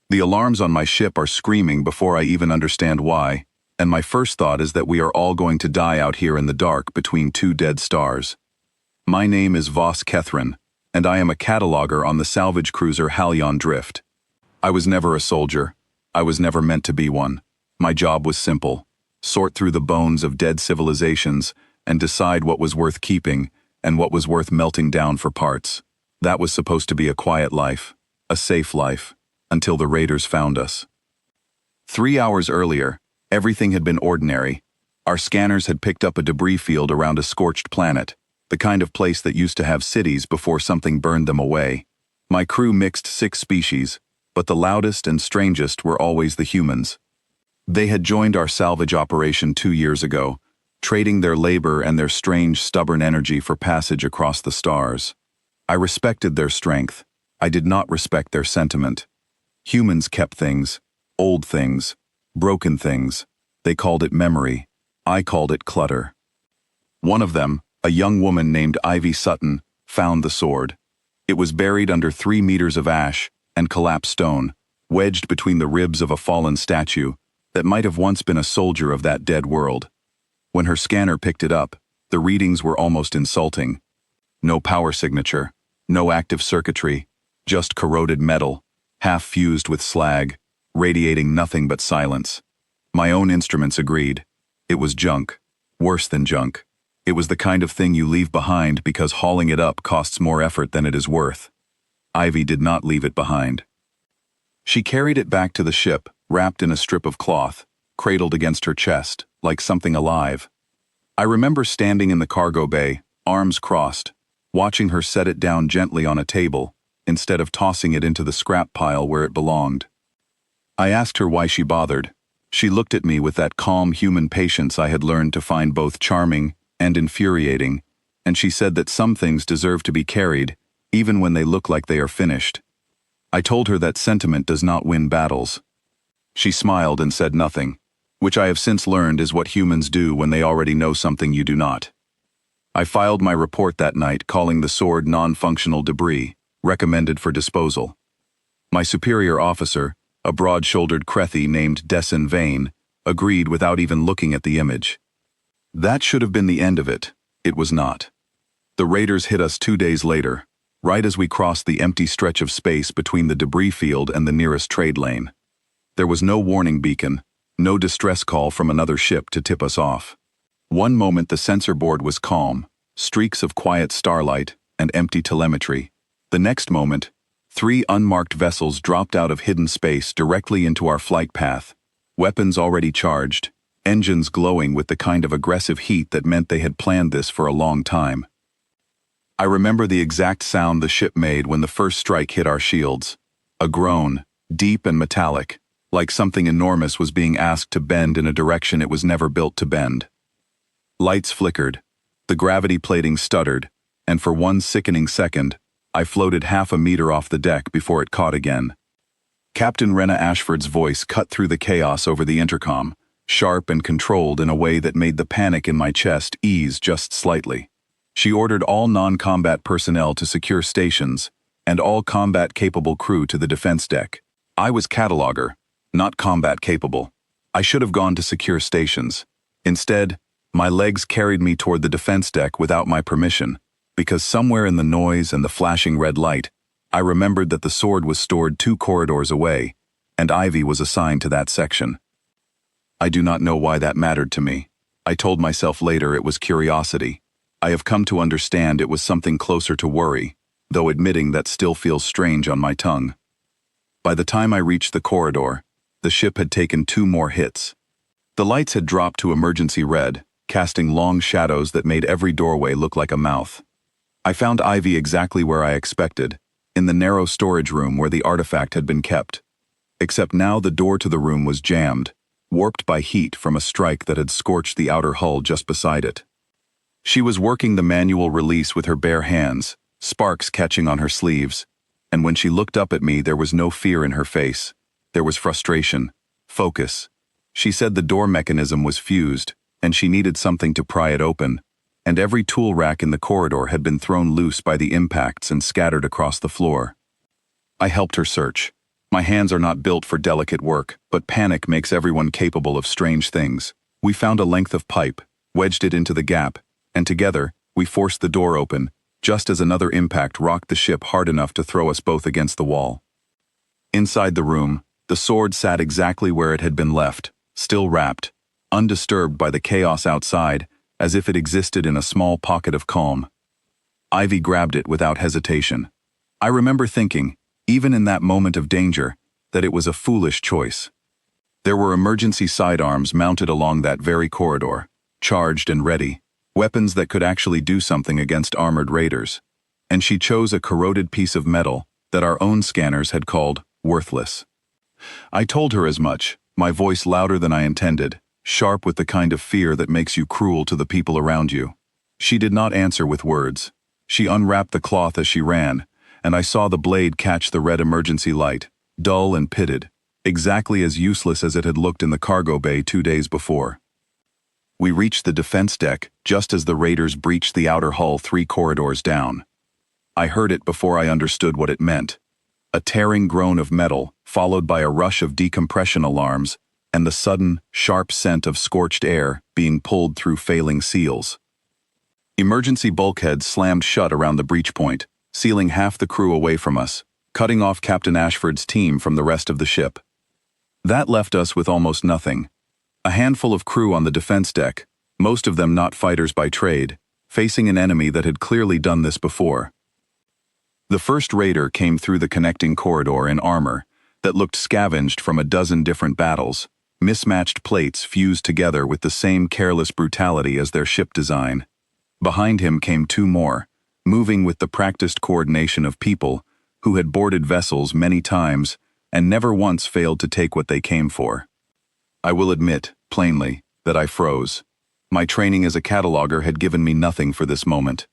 The alarms on my ship are screaming before I even understand why, and my first thought is that we are all going to die out here in the dark between two dead stars. My name is Voss Kethrin, and I am a cataloger on the salvage cruiser Halion Drift. I was never a soldier. I was never meant to be one. My job was simple: sort through the bones of dead civilizations and decide what was worth keeping and what was worth melting down for parts. That was supposed to be a quiet life, a safe life, until the raiders found us. 3 hours earlier, everything had been ordinary. Our scanners had picked up a debris field around a scorched planet, the kind of place that used to have cities before something burned them away. My crew mixed 6 species, but the loudest and strangest were always the humans. They had joined our salvage operation 2 years ago, trading their labor and their strange, stubborn energy for passage across the stars. I respected their strength. I did not respect their sentiment. Humans kept things, old things, broken things. They called it memory. I called it clutter. One of them, a young woman named Ivy Sutton, found the sword. It was buried under 3 meters of ash and collapsed stone, wedged between the ribs of a fallen statue that might have once been a soldier of that dead world. When her scanner picked it up, the readings were almost insulting. No power signature, no active circuitry, just corroded metal, half fused with slag, radiating nothing but silence. My own instruments agreed. It was junk. Worse than junk. It was the kind of thing you leave behind because hauling it up costs more effort than it is worth. Ivy did not leave it behind. She carried it back to the ship, wrapped in a strip of cloth, cradled against her chest, like something alive. I remember standing in the cargo bay, arms crossed, watching her set it down gently on a table, instead of tossing it into the scrap pile where it belonged. I asked her why she bothered. She looked at me with that calm human patience I had learned to find both charming and infuriating, and she said that some things deserve to be carried, even when they look like they are finished. I told her that sentiment does not win battles. She smiled and said nothing, which I have since learned is what humans do when they already know something you do not. I filed my report that night calling the sword non-functional debris, recommended for disposal. My superior officer, a broad-shouldered Crethi named Desson Vane, agreed without even looking at the image. That should have been the end of it. It was not. The raiders hit us 2 days later, right as we crossed the empty stretch of space between the debris field and the nearest trade lane. There was no warning beacon, no distress call from another ship to tip us off. One moment the sensor board was calm, streaks of quiet starlight and empty telemetry. The next moment, 3 unmarked vessels dropped out of hidden space directly into our flight path, weapons already charged, engines glowing with the kind of aggressive heat that meant they had planned this for a long time. I remember the exact sound the ship made when the first strike hit our shields. A groan, deep and metallic, like something enormous was being asked to bend in a direction it was never built to bend. Lights flickered, the gravity plating stuttered, and for one sickening second, I floated half a meter off the deck before it caught again. Captain Rena Ashford's voice cut through the chaos over the intercom, sharp and controlled in a way that made the panic in my chest ease just slightly. She ordered all non-combat personnel to secure stations, and all combat-capable crew to the defense deck. I was cataloger, not combat-capable. I should have gone to secure stations. Instead, my legs carried me toward the defense deck without my permission, because somewhere in the noise and the flashing red light, I remembered that the sword was stored 2 corridors away, and Ivy was assigned to that section. I do not know why that mattered to me. I told myself later it was curiosity. I have come to understand it was something closer to worry, though admitting that still feels strange on my tongue. By the time I reached the corridor, the ship had taken 2 more hits. The lights had dropped to emergency red, casting long shadows that made every doorway look like a mouth. I found Ivy exactly where I expected, in the narrow storage room where the artifact had been kept. Except now the door to the room was jammed, warped by heat from a strike that had scorched the outer hull just beside it. She was working the manual release with her bare hands, sparks catching on her sleeves, and when she looked up at me there was no fear in her face. There was frustration, focus. She said the door mechanism was fused, and she needed something to pry it open, and every tool rack in the corridor had been thrown loose by the impacts and scattered across the floor. I helped her search. My hands are not built for delicate work, but panic makes everyone capable of strange things. We found a length of pipe, wedged it into the gap, and together, we forced the door open, just as another impact rocked the ship hard enough to throw us both against the wall. Inside the room, the sword sat exactly where it had been left, still wrapped, undisturbed by the chaos outside, as if it existed in a small pocket of calm. Ivy grabbed it without hesitation. I remember thinking, even in that moment of danger, that it was a foolish choice. There were emergency sidearms mounted along that very corridor, charged and ready, weapons that could actually do something against armored raiders. And she chose a corroded piece of metal that our own scanners had called worthless. I told her as much, my voice louder than I intended, sharp with the kind of fear that makes you cruel to the people around you. She did not answer with words. She unwrapped the cloth as she ran, and I saw the blade catch the red emergency light, dull and pitted, exactly as useless as it had looked in the cargo bay 2 days before. We reached the defense deck just as the raiders breached the outer hull 3 corridors down. I heard it before I understood what it meant. A tearing groan of metal, followed by a rush of decompression alarms, and the sudden, sharp scent of scorched air being pulled through failing seals. Emergency bulkheads slammed shut around the breach point, sealing half the crew away from us, cutting off Captain Ashford's team from the rest of the ship. That left us with almost nothing. A handful of crew on the defense deck, most of them not fighters by trade, facing an enemy that had clearly done this before. The first raider came through the connecting corridor in armor that looked scavenged from a dozen different battles, mismatched plates fused together with the same careless brutality as their ship design. Behind him came 2 more, moving with the practiced coordination of people who had boarded vessels many times and never once failed to take what they came for. I will admit, plainly, that I froze. My training as a cataloger had given me nothing for this moment.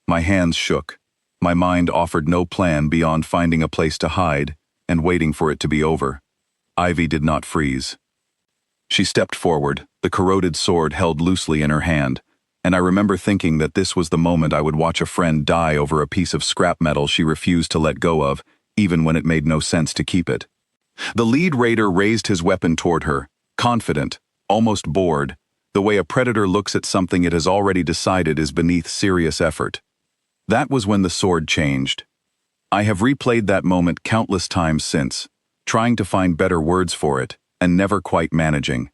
My hands shook. My mind offered no plan beyond finding a place to hide and waiting for it to be over. Ivy did not freeze. She stepped forward, the corroded sword held loosely in her hand, and I remember thinking that this was the moment I would watch a friend die over a piece of scrap metal she refused to let go of, even when it made no sense to keep it. The lead raider raised his weapon toward her, confident, almost bored, the way a predator looks at something it has already decided is beneath serious effort. That was when the sword changed. I have replayed that moment countless times since, trying to find better words for it, and never quite managing.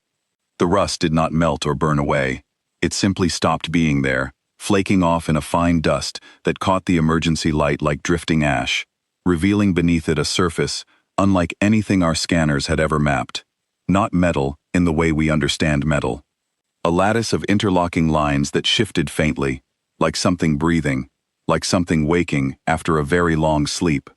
The rust did not melt or burn away. It simply stopped being there, flaking off in a fine dust that caught the emergency light like drifting ash, revealing beneath it a surface unlike anything our scanners had ever mapped. Not metal in the way we understand metal. A lattice of interlocking lines that shifted faintly, like something breathing, like something waking after a very long sleep.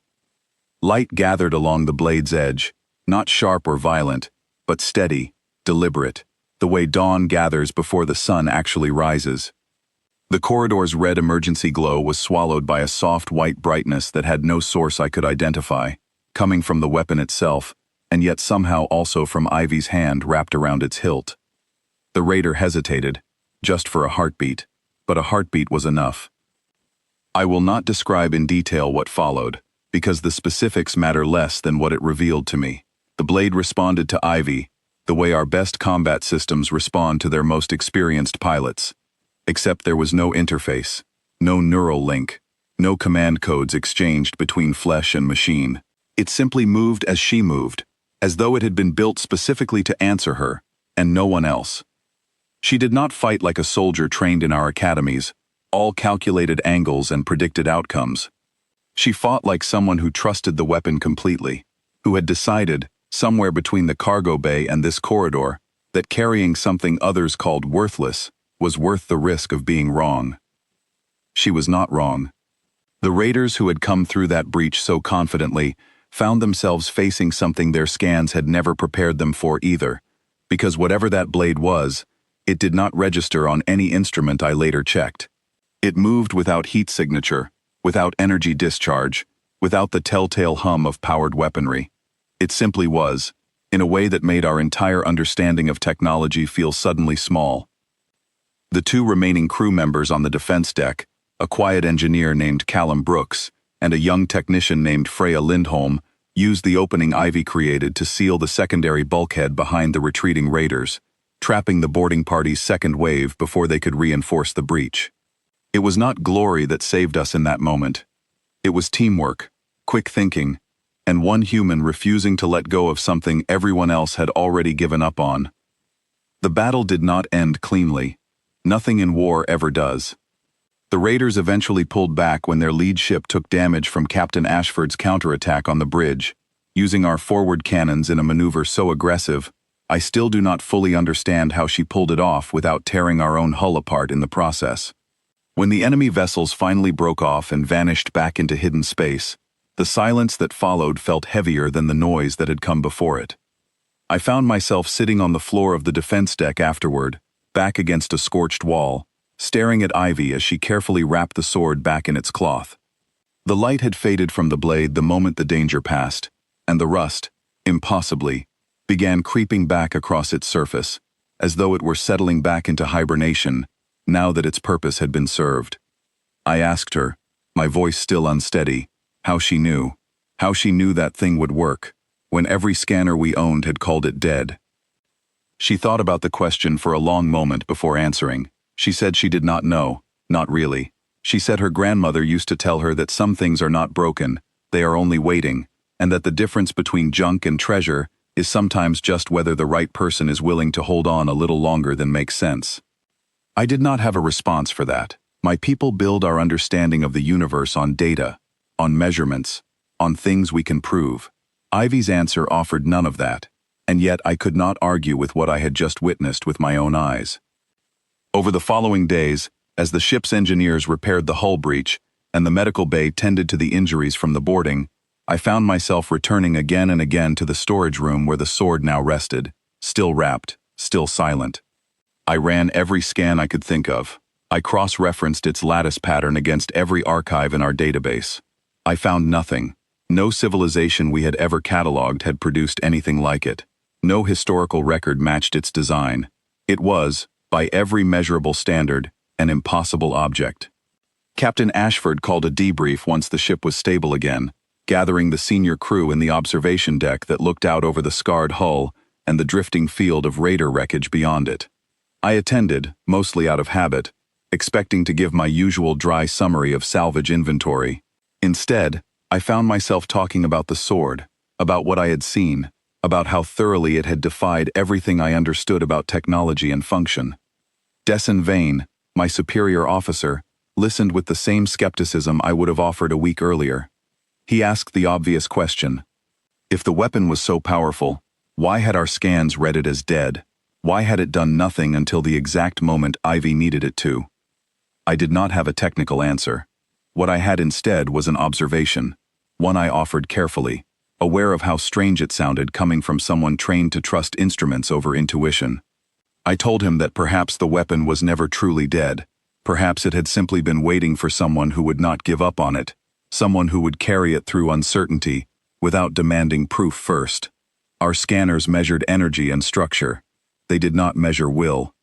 Light gathered along the blade's edge, not sharp or violent, but steady, deliberate, the way dawn gathers before the sun actually rises. The corridor's red emergency glow was swallowed by a soft white brightness that had no source I could identify, coming from the weapon itself, and yet somehow also from Ivy's hand wrapped around its hilt. The raider hesitated, just for a heartbeat, but a heartbeat was enough. I will not describe in detail what followed, because the specifics matter less than what it revealed to me. The blade responded to Ivy, the way our best combat systems respond to their most experienced pilots. Except there was no interface, no neural link, no command codes exchanged between flesh and machine. It simply moved as she moved, as though it had been built specifically to answer her, and no one else. She did not fight like a soldier trained in our academies, all calculated angles and predicted outcomes. She fought like someone who trusted the weapon completely, who had decided, somewhere between the cargo bay and this corridor, that carrying something others called worthless was worth the risk of being wrong. She was not wrong. The raiders who had come through that breach so confidently found themselves facing something their scans had never prepared them for either, because whatever that blade was, it did not register on any instrument I later checked. It moved without heat signature, without energy discharge, without the telltale hum of powered weaponry. It simply was, in a way that made our entire understanding of technology feel suddenly small. The 2 remaining crew members on the defense deck, a quiet engineer named Callum Brooks and a young technician named Freya Lindholm, used the opening Ivy created to seal the secondary bulkhead behind the retreating raiders, trapping the boarding party's second wave before they could reinforce the breach. It was not glory that saved us in that moment. It was teamwork, quick thinking, and one human refusing to let go of something everyone else had already given up on. The battle did not end cleanly. Nothing in war ever does. The raiders eventually pulled back when their lead ship took damage from Captain Ashford's counterattack on the bridge, using our forward cannons in a maneuver so aggressive, I still do not fully understand how she pulled it off without tearing our own hull apart in the process. When the enemy vessels finally broke off and vanished back into hidden space, the silence that followed felt heavier than the noise that had come before it. I found myself sitting on the floor of the defense deck afterward, back against a scorched wall, staring at Ivy as she carefully wrapped the sword back in its cloth. The light had faded from the blade the moment the danger passed, and the rust, impossibly, began creeping back across its surface, as though it were settling back into hibernation, now that its purpose had been served. I asked her, my voice still unsteady, how she knew that thing would work, when every scanner we owned had called it dead. She thought about the question for a long moment before answering. She said she did not know, not really. She said her grandmother used to tell her that some things are not broken, they are only waiting, and that the difference between junk and treasure is sometimes just whether the right person is willing to hold on a little longer than makes sense. I did not have a response for that. My people build our understanding of the universe on data, on measurements, on things we can prove. Ivy's answer offered none of that, and yet I could not argue with what I had just witnessed with my own eyes. Over the following days, as the ship's engineers repaired the hull breach and the medical bay tended to the injuries from the boarding, I found myself returning again and again to the storage room where the sword now rested, still wrapped, still silent. I ran every scan I could think of. I cross-referenced its lattice pattern against every archive in our database. I found nothing. No civilization we had ever cataloged had produced anything like it. No historical record matched its design. It was, by every measurable standard, an impossible object. Captain Ashford called a debrief once the ship was stable again, gathering the senior crew in the observation deck that looked out over the scarred hull and the drifting field of raider wreckage beyond it. I attended, mostly out of habit, expecting to give my usual dry summary of salvage inventory. Instead, I found myself talking about the sword, about what I had seen, about how thoroughly it had defied everything I understood about technology and function. Dessen Vane, my superior officer, listened with the same skepticism I would have offered a week earlier. He asked the obvious question. If the weapon was so powerful, why had our scans read it as dead? Why had it done nothing until the exact moment Ivy needed it to? I did not have a technical answer. What I had instead was an observation, one I offered carefully, aware of how strange it sounded coming from someone trained to trust instruments over intuition. I told him that perhaps the weapon was never truly dead. Perhaps it had simply been waiting for someone who would not give up on it, someone who would carry it through uncertainty, without demanding proof first. Our scanners measured energy and structure. They did not measure will.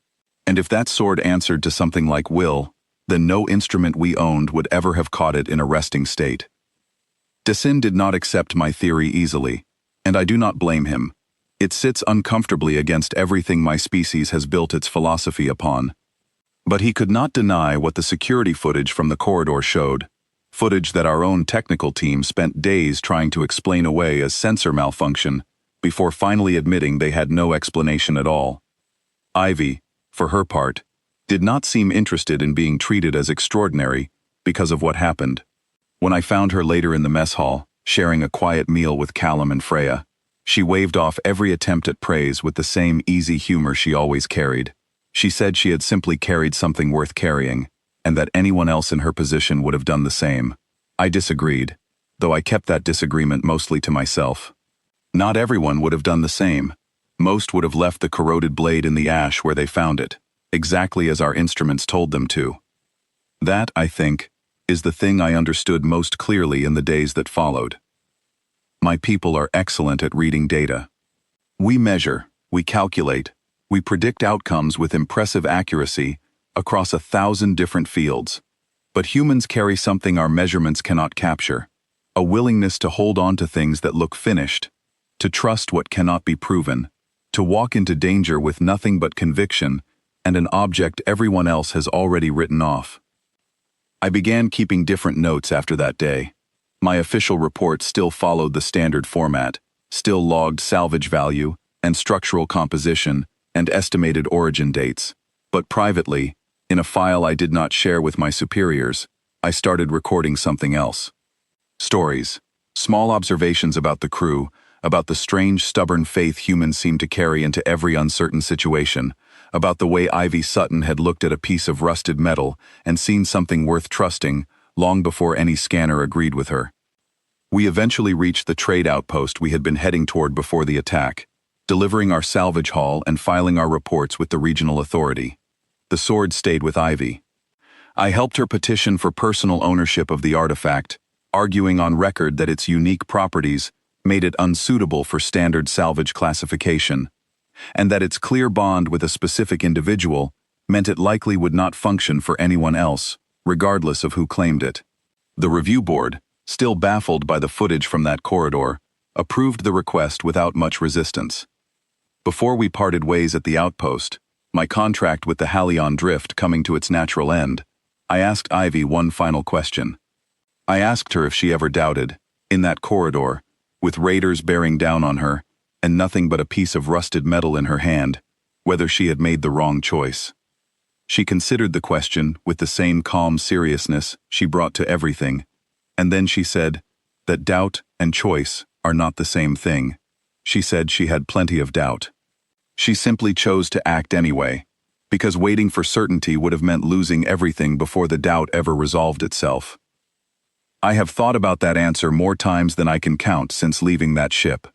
And if that sword answered to something like will, then no instrument we owned would ever have caught it in a resting state. Dessen did not accept my theory easily, and I do not blame him. It sits uncomfortably against everything my species has built its philosophy upon. But he could not deny what the security footage from the corridor showed, footage that our own technical team spent days trying to explain away as sensor malfunction, before finally admitting they had no explanation at all. Ivy, for her part, did not seem interested in being treated as extraordinary because of what happened. When I found her later in the mess hall, sharing a quiet meal with Callum and Freya, she waved off every attempt at praise with the same easy humor she always carried. She said she had simply carried something worth carrying, and that anyone else in her position would have done the same. I disagreed, though I kept that disagreement mostly to myself. Not everyone would have done the same. Most would have left the corroded blade in the ash where they found it, exactly as our instruments told them to. That, I think, is the thing I understood most clearly in the days that followed. My people are excellent at reading data. We measure, we calculate, we predict outcomes with impressive accuracy across 1,000 different fields. But humans carry something our measurements cannot capture: a willingness to hold on to things that look finished, to trust what cannot be proven, to walk into danger with nothing but conviction and an object everyone else has already written off. I began keeping different notes after that day. My official report still followed the standard format, still logged salvage value and structural composition and estimated origin dates. But privately, in a file I did not share with my superiors, I started recording something else. Stories. Small observations about the crew, about the strange, stubborn faith humans seem to carry into every uncertain situation, about the way Ivy Sutton had looked at a piece of rusted metal and seen something worth trusting long before any scanner agreed with her. We eventually reached the trade outpost we had been heading toward before the attack, delivering our salvage haul and filing our reports with the regional authority. The sword stayed with Ivy. I helped her petition for personal ownership of the artifact, arguing on record that its unique properties made it unsuitable for standard salvage classification, and that its clear bond with a specific individual meant it likely would not function for anyone else, regardless of who claimed it. The review board, still baffled by the footage from that corridor, approved the request without much resistance. Before we parted ways at the outpost, my contract with the Halion Drift coming to its natural end, I asked Ivy one final question. I asked her if she ever doubted, in that corridor, with raiders bearing down on her, and nothing but a piece of rusted metal in her hand, whether she had made the wrong choice. She considered the question with the same calm seriousness she brought to everything, and then she said that doubt and choice are not the same thing. She said she had plenty of doubt. She simply chose to act anyway, because waiting for certainty would have meant losing everything before the doubt ever resolved itself. I have thought about that answer more times than I can count since leaving that ship.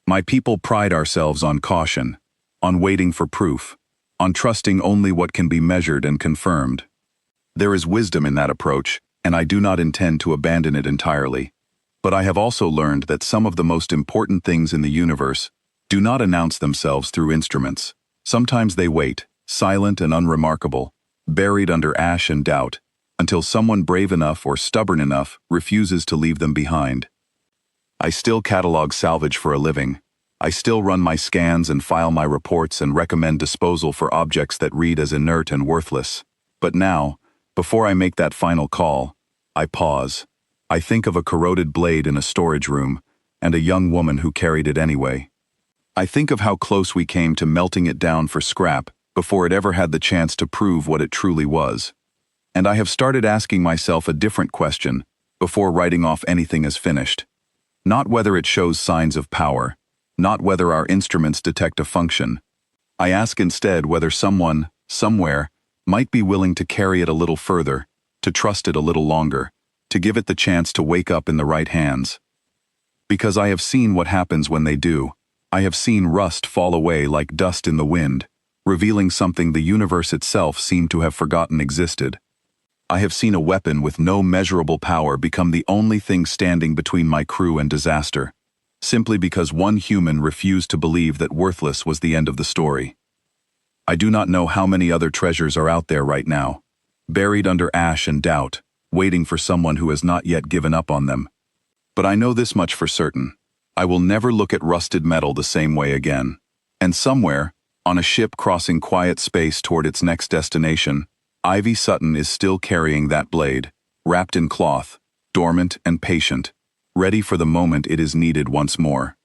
My people pride ourselves on caution, on waiting for proof, on trusting only what can be measured and confirmed. There is wisdom in that approach, and I do not intend to abandon it entirely. But I have also learned that some of the most important things in the universe do not announce themselves through instruments. Sometimes they wait, silent and unremarkable, buried under ash and doubt, until someone brave enough or stubborn enough refuses to leave them behind. I still catalog salvage for a living. I still run my scans and file my reports and recommend disposal for objects that read as inert and worthless. But now, before I make that final call, I pause. I think of a corroded blade in a storage room, and a young woman who carried it anyway. I think of how close we came to melting it down for scrap before it ever had the chance to prove what it truly was. And I have started asking myself a different question before writing off anything as finished. Not whether it shows signs of power, not whether our instruments detect a function. I ask instead whether someone, somewhere, might be willing to carry it a little further, to trust it a little longer, to give it the chance to wake up in the right hands. Because I have seen what happens when they do. I have seen rust fall away like dust in the wind, revealing something the universe itself seemed to have forgotten existed. I have seen a weapon with no measurable power become the only thing standing between my crew and disaster, simply because one human refused to believe that worthless was the end of the story. I do not know how many other treasures are out there right now, buried under ash and doubt, waiting for someone who has not yet given up on them. But I know this much for certain. I will never look at rusted metal the same way again. And somewhere, on a ship crossing quiet space toward its next destination, Ivy Sutton is still carrying that blade, wrapped in cloth, dormant and patient, ready for the moment it is needed once more.